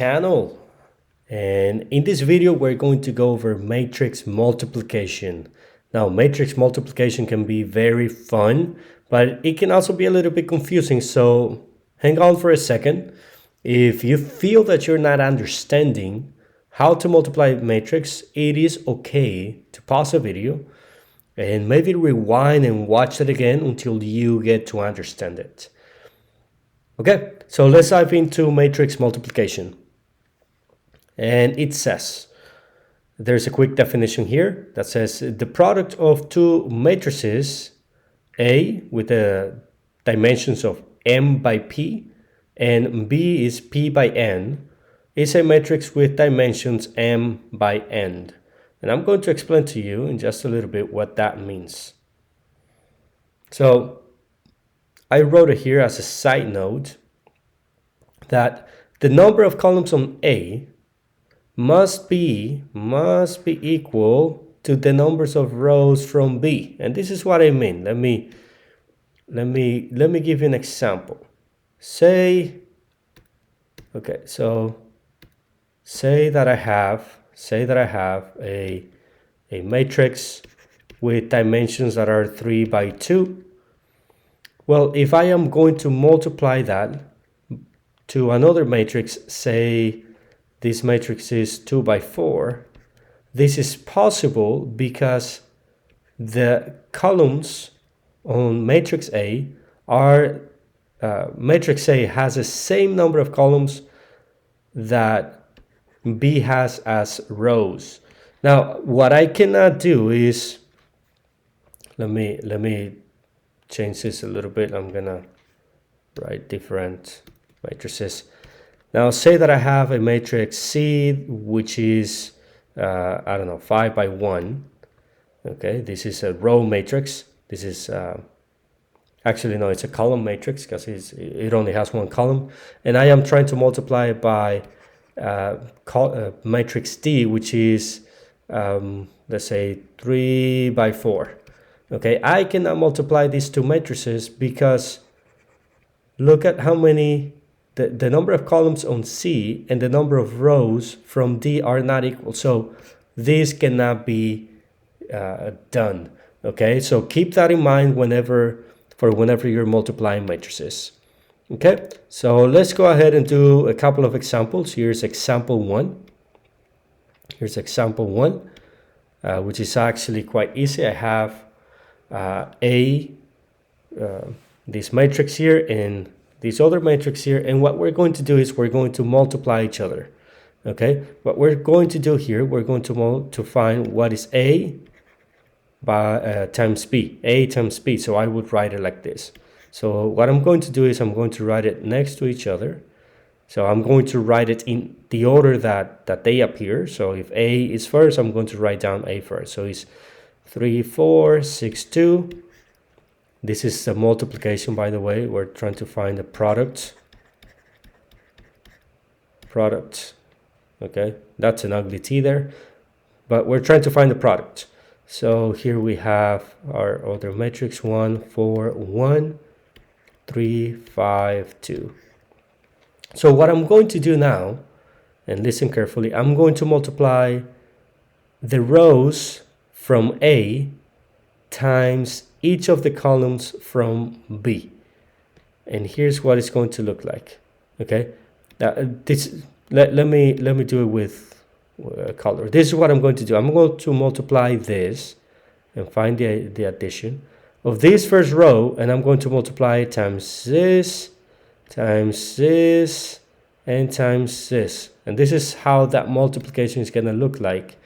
Channel. And in this video we're going to go over matrix multiplication. Now matrix multiplication can be very fun, but it can also be a little bit confusing, so hang on for a second. If you feel that you're not understanding how to multiply a matrix, it is okay to pause the video and maybe rewind and watch it again until you get to understand it. Okay, so let's dive into matrix multiplication. And it says, there's a quick definition here that says the product of two matrices, A with the dimensions of m by p and B is p by n, is a matrix with dimensions m by n. And I'm going to explain to you in just a little bit what that means. So I wrote it here as a side note that the number of columns on A must be equal to the numbers of rows from B. And this is what I mean. Let me give you an example. Say that I have a matrix with dimensions that are 3 by 2. Well, if I am going to multiply that to another matrix, say this matrix is 2 by 4, this is possible because the columns on matrix A are, matrix A has the same number of columns that B has as rows. Now, what I cannot do is, let me change this a little bit. I'm gonna write different matrices. Now say that I have a matrix C, which is, I don't know, 5 by 1. Okay, this is a row matrix. This is, actually no, it's a column matrix because it only has one column. And I am trying to multiply it by matrix D, which is, let's say 3 by 4. Okay, I cannot multiply these two matrices because look at how many, the number of columns on C and the number of rows from D are not equal. So this cannot be done. Okay, so keep that in mind whenever you're multiplying matrices. Okay, so let's go ahead and do a couple of examples. Here's example 1. Here's example 1, which is actually quite easy. I have this matrix here and this other matrix here, and what we're going to do is we're going to multiply each other. Okay, what we're going to do here, we're going to find what is A by times B, A times B. So I would write it like this. So what I'm going to do is I'm going to write it next to each other. So I'm going to write it in the order that they appear. So if A is first, I'm going to write down A first. So it's 3, 4, 6, 2. This is the multiplication, by the way. We're trying to find the product. Okay, that's an ugly T there, but we're trying to find the product. So here we have our other matrix, 1, 4, 1, 3, 5, 2. So what I'm going to do now, and listen carefully, I'm going to multiply the rows from A times each of the columns from B. And here's what it's going to look like. Okay, let me do it with color. This is what I'm going to do. I'm going to multiply this and find the addition of this first row, and I'm going to multiply it times this, and times this. And this is how that multiplication is going to look like,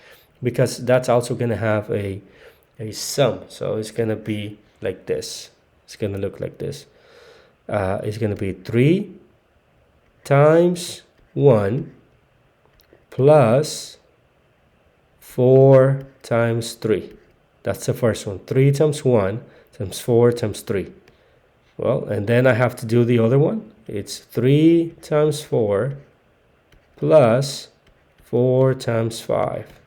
because that's also going to have a sum. So it's going to be like this. It's going to look like this. It's going to be 3 times 1 plus 4 times 3. That's the first one. 3 times 1 times 4 times 3. Well, and then I have to do the other one. It's 3 times 4 plus 4 times 5.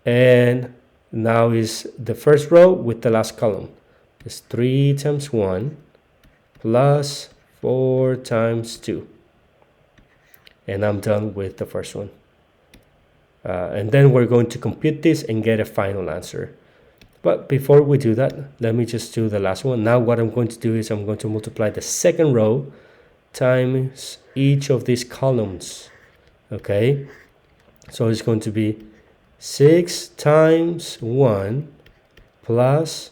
And now is the first row with the last column. It's 3 times 1 plus 4 times 2. and I'm done with the first one. And then we're going to compute this and get a final answer. But before we do that, let me just do the last one. Now what I'm going to do is I'm going to multiply the second row times each of these columns. Okay, so it's going to be 6 times 1 plus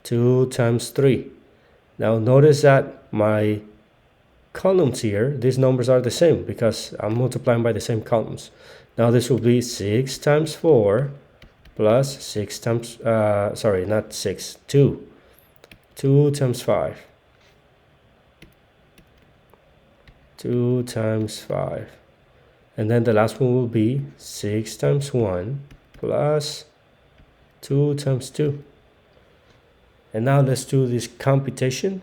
2 times 3. Now notice that my columns here, these numbers are the same because I'm multiplying by the same columns. Now this will be 6 times 4 plus 6 times, sorry, not 6, 2. 2 times 5. 2 times 5. And then the last one will be 6 times 1 plus 2 times 2. And now let's do this computation.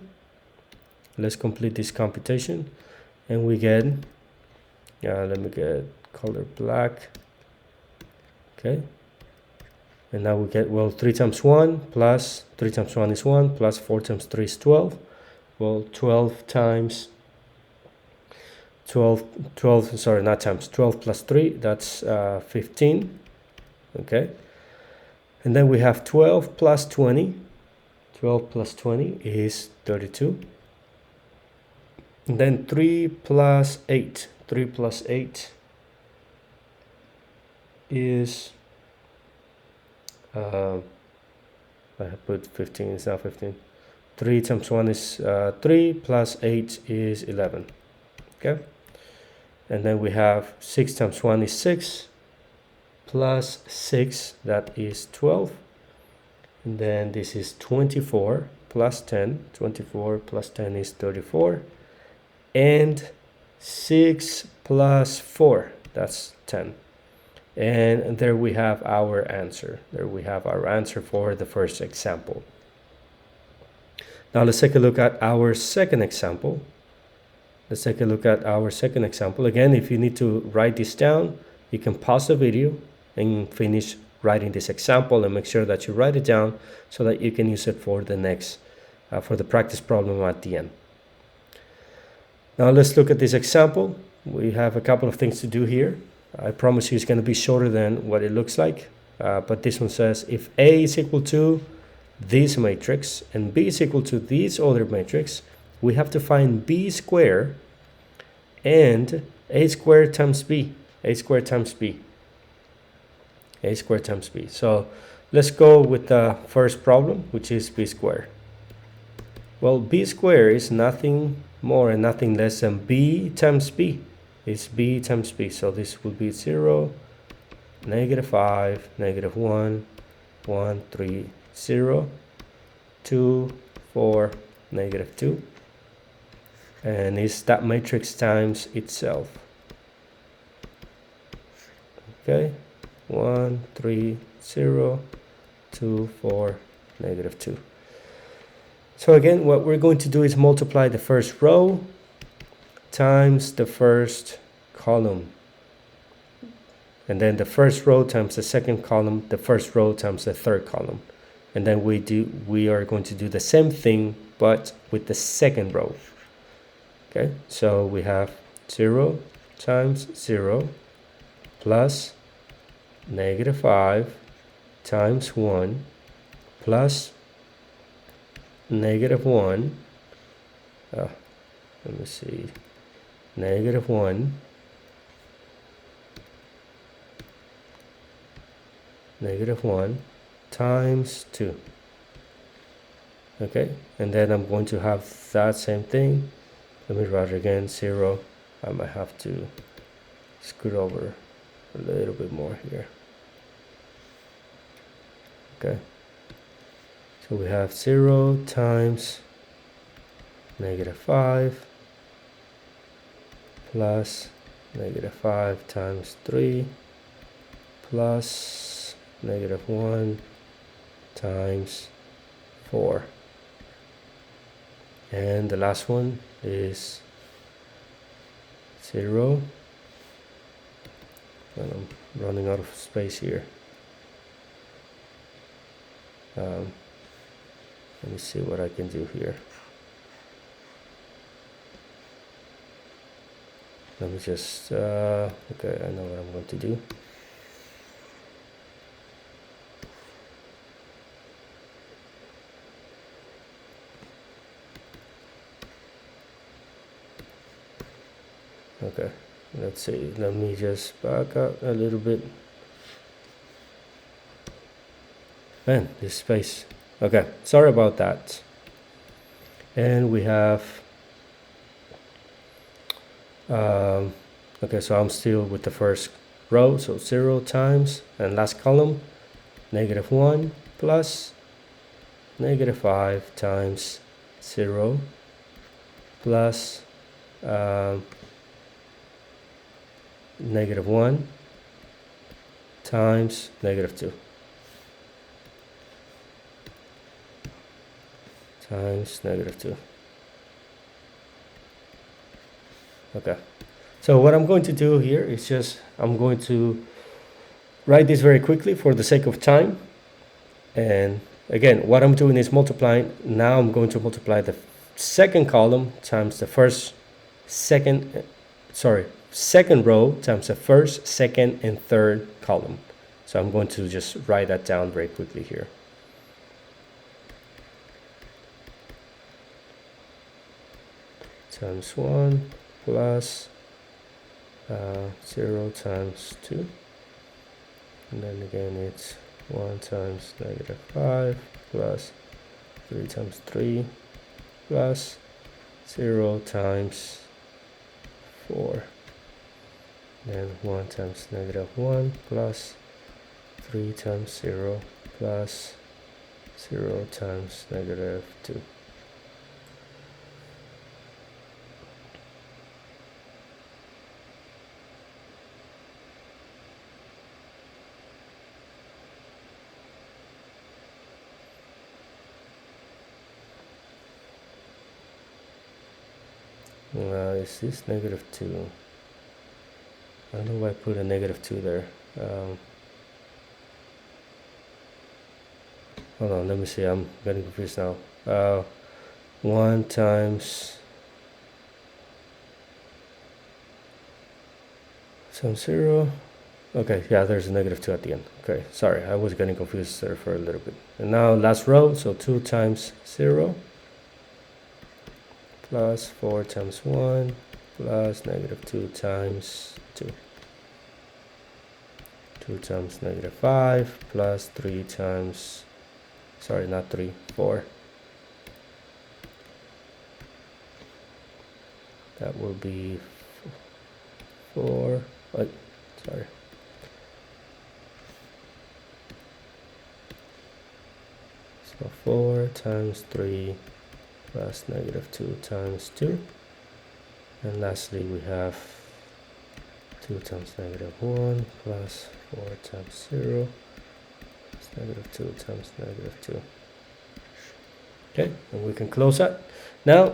Let's complete this computation. And we get, let me get color black. Okay. And now we get, well, 3 times 1 plus 3 times 1 is 1 plus 4 times 3 is 12. Well, 12 times 12, sorry, not times, 12 plus 3, that's 15. Okay. And then we have 12 plus 20. 12 plus 20 is 32. And then 3 plus 8. 3 plus 8 is, I have put 15, it's not 15. 3 times 1 is 3 plus 8 is 11. Okay. And then we have 6 times 1 is 6 plus 6, that is 12. And then this is 24 plus 10. 24 plus 10 is 34. And 6 plus 4, that's 10. And there we have our answer. There we have our answer for the first example. Now let's take a look at our second example. Let's take a look at our second example. Again, if you need to write this down, you can pause the video and finish writing this example and make sure that you write it down so that you can use it for the next, for the practice problem at the end. Now let's look at this example. We have a couple of things to do here. I promise you it's going to be shorter than what it looks like. But this one says if A is equal to this matrix and B is equal to this other matrix, we have to find B squared and A squared times B. A squared times B. A squared times B. So let's go with the first problem, which is B squared. Well, B squared is nothing more and nothing less than B times B. It's B times B. So this will be 0, -5, -1, 1, 3, 0, 2, 4, -2. And it's that matrix times itself. Okay, 1, 3, 0, 2, 4, -2. So again, what we're going to do is multiply the first row times the first column. And then the first row times the second column, the first row times the third column. And then we are going to do the same thing, but with the second row. Okay, so we have 0 times 0 plus -5 times 1 plus -1. Let me see. -1 -1 times 2. Okay, and then I'm going to have that same thing. Let me write it again, 0. I might have to scoot over a little bit more here. Okay, so we have 0 times -5 plus -5 times 3 plus -1 times 4. And the last one is 0. And I'm running out of space here. Let me see what I can do here. Let me just, okay, I know what I'm going to do. Okay, let's see, let me just back up a little bit. Man, this space. Okay, sorry about that. And we have, okay, so I'm still with the first row, so 0 times, and last column, -1 plus -5 times 0 plus -1 times -2 times -2. Okay, so what I'm going to do here is just, I'm going to write this very quickly for the sake of time. And again, what I'm doing is multiplying. Now I'm going to multiply the second column times the second row times the first, second, and third column. So I'm going to just write that down very quickly here. Times 1 plus 0 times 2. And then again it's 1 times -5 plus 3 times 3 plus 0 times 4. Then 1 times -1 plus 3 times 0 plus 0 times -2. Is this -2? I don't know why I put a -2 there. Hold on, let me see. I'm getting confused now. 1 times 0. Okay, yeah, there's a -2 at the end. Okay, sorry, I was getting confused there for a little bit. And now last row, so 2 times 0 plus 4 times 1 plus -2 times 2. 2 times -5 plus 3 times, sorry, not 3, 4. That will be 4, sorry. So 4 times 3 plus -2 times 2. And lastly, we have 2 times -1 plus 4 times 0 plus -2 times -2. Okay, and we can close that. Now,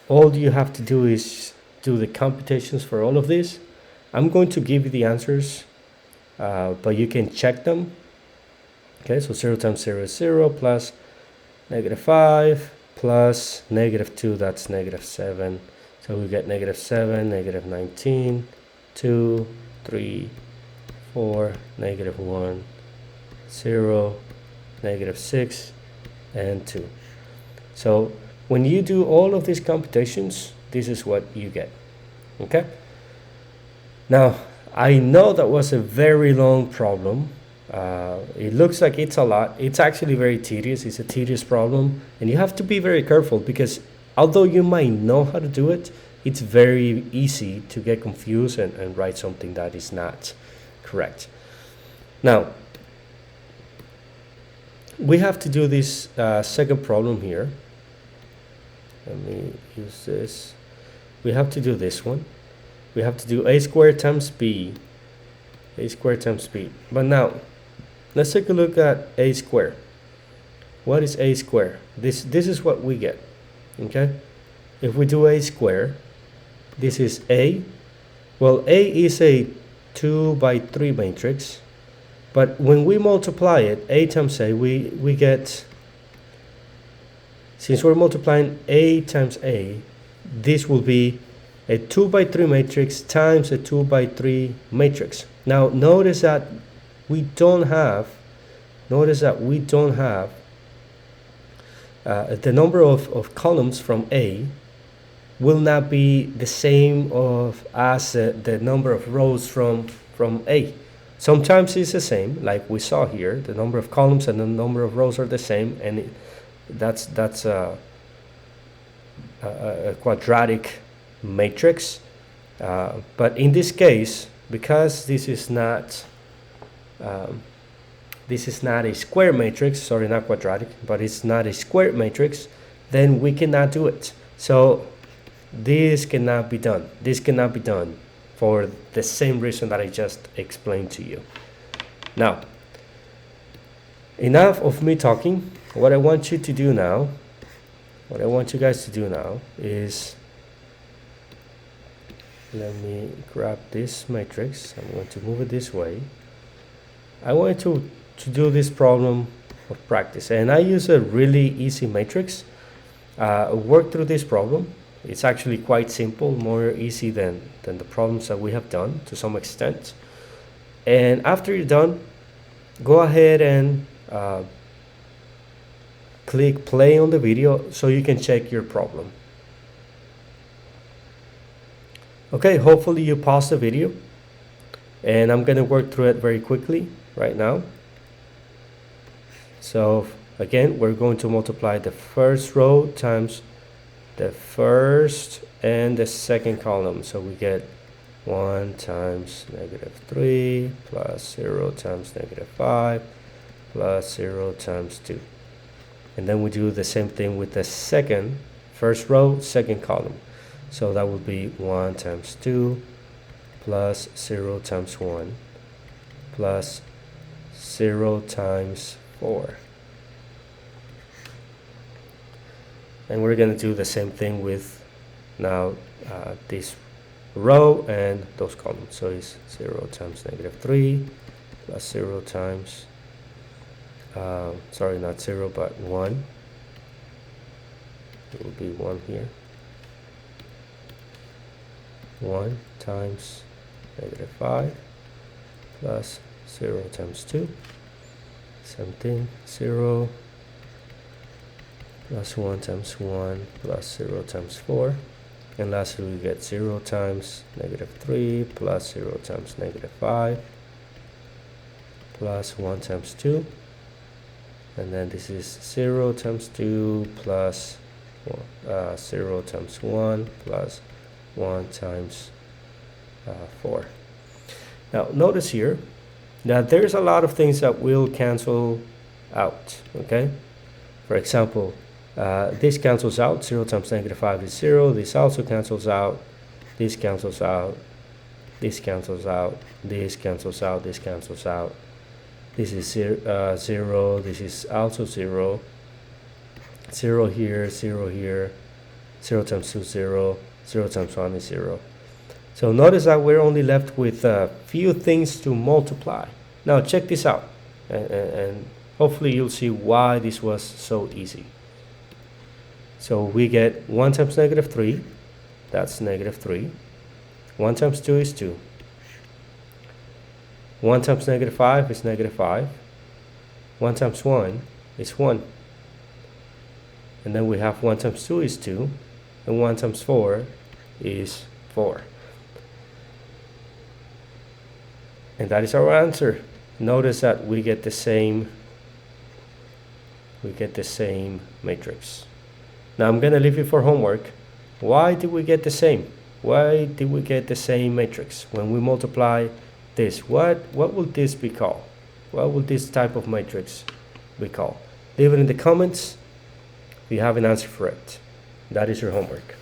all you have to do is do the computations for all of this. I'm going to give you the answers, but you can check them. Okay, so 0 times 0 is 0 plus -5 plus -2, that's -7. So we get -7, -19, 2, 3, 4, -1, 0, -6, and 2. So when you do all of these computations, this is what you get. Okay? Now, I know that was a very long problem. It looks like it's a lot. It's actually very tedious. It's a tedious problem, and you have to be very careful because although you might know how to do it, it's very easy to get confused and write something that is not correct. Now, we have to do this second problem here. Let me use this. We have to do this one. We have to do a squared times b. A squared times b. But now, let's take a look at a squared. What is a squared? This is what we get. Okay? If we do a squared, this is a. Well, a is a 2 by 3 matrix. But when we multiply it, a times a, we get, since we're multiplying a times a, this will be a 2 by 3 matrix times a 2 by 3 matrix. Now notice that we don't have the number of columns from A will not be the same as the number of rows from A. Sometimes it's the same, like we saw here. The number of columns and the number of rows are the same, and that's a quadratic matrix. But in this case, because this is not a square matrix, sorry, not quadratic, but it's not a square matrix, then we cannot do it. So this cannot be done. This cannot be done for the same reason that I just explained to you. Now, enough of me talking. What I want you to do now, what I want you guys to do now is, let me grab this matrix. I'm going to move it this way. I want you to do this problem of practice, and I use a really easy matrix. Work through this problem. It's actually quite simple, more easy than the problems that we have done to some extent. And after you're done, go ahead and click play on the video so you can check your problem. Okay, hopefully you pause the video, and I'm going to work through it very quickly right now. So again, we're going to multiply the first row times the first and the second column. So we get 1 times -3 plus 0 times -5 plus 0 times 2. And then we do the same thing with the first row, second column. So that would be 1 times 2 plus 0 times 1 plus 0 times 4. And we're going to do the same thing with now this row and those columns. So it's 0 times -3 plus 0 times, sorry, not 0, but 1. It will be 1 here. 1 times -5 plus 0 times 2. Same thing, 0 plus 1 times 1 plus 0 times 4. And lastly, we get 0 times -3 plus 0 times -5 plus 1 times 2. And then this is 0 times 2 plus 0 times 1 plus 1 times 4. Now notice here that there's a lot of things that will cancel out, okay? For example, this cancels out. 0 times -5 is 0. This also cancels out. This cancels out. This cancels out. This cancels out. This cancels out. This is 0. This is also 0. 0 here, 0 here. 0 times 2 is 0. 0 times 1 is 0. So notice that we're only left with a few things to multiply. Now check this out, and hopefully you'll see why this was so easy. So we get 1 times -3, that's -3. 1 times 2 is 2. 1 times -5 is -5. 1 times 1 is 1. And then we have 1 times 2 is 2. And 1 times 4 is 4. And that is our answer. Notice that we get the same matrix. Now I'm going to leave you for homework. Why did we get the same? Why did we get the same matrix? When we multiply this, what will this be called? What will this type of matrix be called? Leave it in the comments if you have an answer for it. That is your homework.